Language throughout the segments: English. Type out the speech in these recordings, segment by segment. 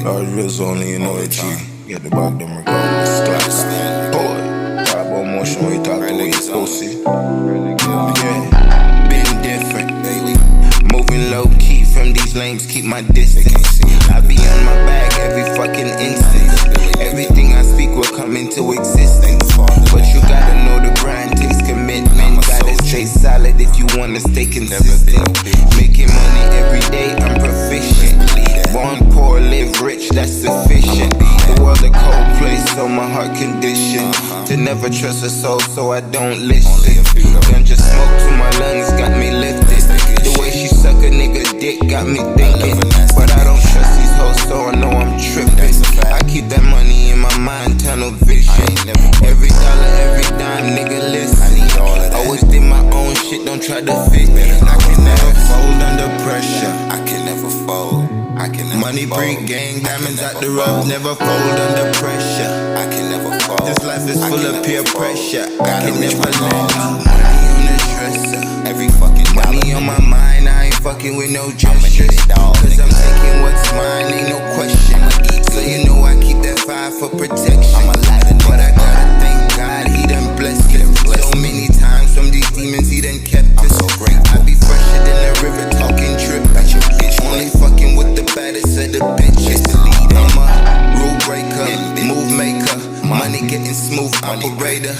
Large wheels only in OG. Get the back them regardless. Class. Boy. Talk about motion when you talk the way you pussy. Yeah. Been different. Moving low key from these lames, keep my distance. I be on my bag every fucking instant. Everything I speak will come into existence. But you gotta know the grind takes commitment. Gotta stay solid if you wanna stay consistent. Making money every day, I'm proficient. Born poor, live rich, that's sufficient. The world a cold place, so my heart conditioned to never trust a soul, so I don't listen. Ganja smoke to my lungs got me lifted. The way she suck a nigga dick got me thinking. But I don't trust these hoes, so I know I'm tripping. I keep that money in my mind, tunnel vision. Every dollar, every dime, nigga listen. Always did my own shit, don't try to fit me. I can never fold under pressure. I can never fold. Money break, gang, diamonds out the road. Never fold under pressure. I can never fold. This life is full of peer pressure. I can never let money on the dresser. Every fucking money on my mind. I ain't fucking with no gestures. Cause I'm taking what's mine, ain't no question. So you know I keep that fire for protection. But I gotta thank God, he done blessed us. So many times from these demons, he done kept us. I be fresher than the river, talking trip. Only fucking with the baddest of the bitches. I'm a rule breaker, move maker, money getting smooth operator.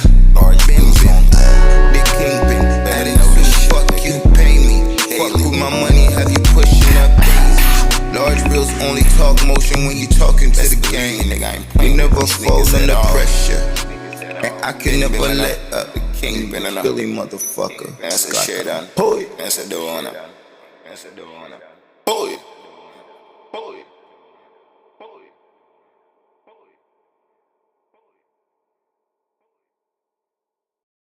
Bimbim, the kingpin, attitude, fuck you, pay me. Fuck with my money, have you pushing up things. Large bills only talk motion when you talking to the game. You never fold under pressure, and I can never let up. Kingpin, Philly motherfucker. That's a shit on. Boy. That's a door on it. Boy.